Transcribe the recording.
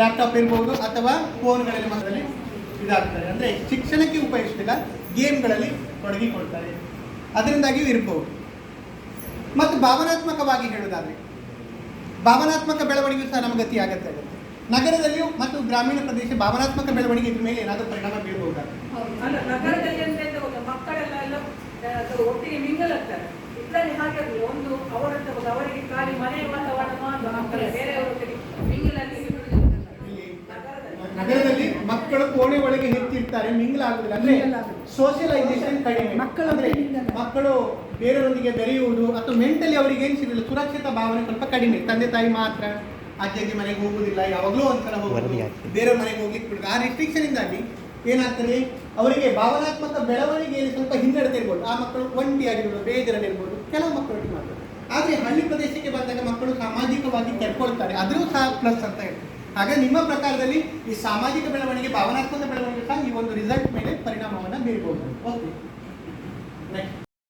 Laptop ಇರ್ಬೋದು ಅಥವಾ ಫೋನ್ಗಳಲ್ಲಿ ಮಕ್ಕಳಲ್ಲಿ ಇದಾಗ್ತಾರೆ. ಅಂದರೆ ಶಿಕ್ಷಣಕ್ಕೆ ಉಪಯುಕ್ತ ಗೇಮ್ಗಳಲ್ಲಿ ತೊಡಗಿಕೊಳ್ತಾರೆ, ಅದರಿಂದಾಗಿಯೂ ಇರ್ಬೋದು. ಮತ್ತು ಭಾವನಾತ್ಮಕವಾಗಿ ಹೇಳೋದಾದರೆ ಭಾವನಾತ್ಮಕ ಬೆಳವಣಿಗೆ ಸಹ ನಮಗೆ ಅತಿ ಅಗತ್ಯ ಆಗುತ್ತೆ. ನಗರದಲ್ಲಿಯೂ ಮತ್ತು ಗ್ರಾಮೀಣ ಪ್ರದೇಶ ಭಾವನಾತ್ಮಕ ಬೆಳವಣಿಗೆ ಇದ್ರ ಮೇಲೆ ಏನಾದರೂ ಪರಿಣಾಮ ಬೀರಬಹುದಾಗುತ್ತೆ. ನಗರದಲ್ಲಿ ಅಂತ ಮಕ್ಕಳೆಲ್ಲ ಒಟ್ಟಿಗೆ ಮಿಂಗಲ್ ಆಗ್ತಾರೆ. ಇದ್ರಲ್ಲಿ ಹಾಗೆ ಒಂದು ಅವರಿಗೆ ಖಾಲಿ ಮನೆ ವಾತಾವರಣ ಮಾತ್ರ, ಮಕ್ಕಳ ಬೇರೆಯವರೊಟ್ಟಿಗೆ ಮಿಂಗಲ್ ಆಗಿ ನಗರದಲ್ಲಿ ಮಕ್ಕಳು ಕೋಣೆ ಒಳಗೆ ಹೆಚ್ಚಿರ್ತಾರೆ, ಮಿಂಗಲ್ ಆಗುದಿಲ್ಲ. ಅಂದ್ರೆ ಸೋಷಿಯಲೈಸೇಷನ್ ಕಡಿಮೆ. ಮಕ್ಕಳು ಬೇರೆಯವರೊಂದಿಗೆ ಬೆರೆಯುವುದು ಅಥವಾ ಮೆಂಟಲಿ ಅವರಿಗೆ ಏನು ಸಿಗಲಿಲ್ಲ, ಸುರಕ್ಷಿತ ಭಾವನೆ ಸ್ವಲ್ಪ ಕಡಿಮೆ. ತಂದೆ ತಾಯಿ ಮಾತ್ರ ಅಜ್ಜಿ ಮನೆಗೆ ಹೋಗುದಿಲ್ಲ, ಯಾವಾಗಲೂ ಒಂದ್ಸಲ ಹೋಗುದು, ಬೇರೆಯವ್ರ ಮನೆಗೆ ಹೋಗ್ಲಿಕ್ಕೆ ಬಿಡುದು. ಆ ರಿಸ್ಟ್ರಿಕ್ಷನ್ ಇಂದಾಗಿ ಏನಾಗ್ತದೆ, ಅವರಿಗೆ ಭಾವನಾತ್ಮಕ ಬೆಳವಣಿಗೆಯಲ್ಲಿ ಸ್ವಲ್ಪ ಹಿನ್ನಡೆತ ಇರ್ಬೋದು. ಆ ಮಕ್ಕಳು ಒಂಟಿಯಾಗಿರ್ಬೋದು, ಬೇಜಾರಲ್ಲಿರ್ಬೋದು, ಕೆಲವು ಮಕ್ಕಳೊಟ್ಟಿಗೆ ಮಾಡ್ತಾರೆ. ಆದರೆ ಹಳ್ಳಿ ಪ್ರದೇಶಕ್ಕೆ ಬಂದಾಗ ಮಕ್ಕಳು ಸಾಮಾಜಿಕವಾಗಿ ಕೆಡ್ಕೊಳ್ತಾರೆ, ಅದ್ರೂ ಸಹ ಪ್ಲಸ್ ಅಂತ ಹೇಳ್ತಾರೆ. ಹಾಗೆ ನಿಮ್ಮ ಪ್ರಕಾರದಲ್ಲಿ ಈ ಸಾಮಾಜಿಕ ಬೆಳವಣಿಗೆ, ಭಾವನಾತ್ಮಕ ಬೆಳವಣಿಗೆ ಸಹ ಈ ಒಂದು ರಿಸಲ್ಟ್ ಮೇಲೆ ಪರಿಣಾಮವನ್ನು ಬೀರಬಹುದು. Okay, next.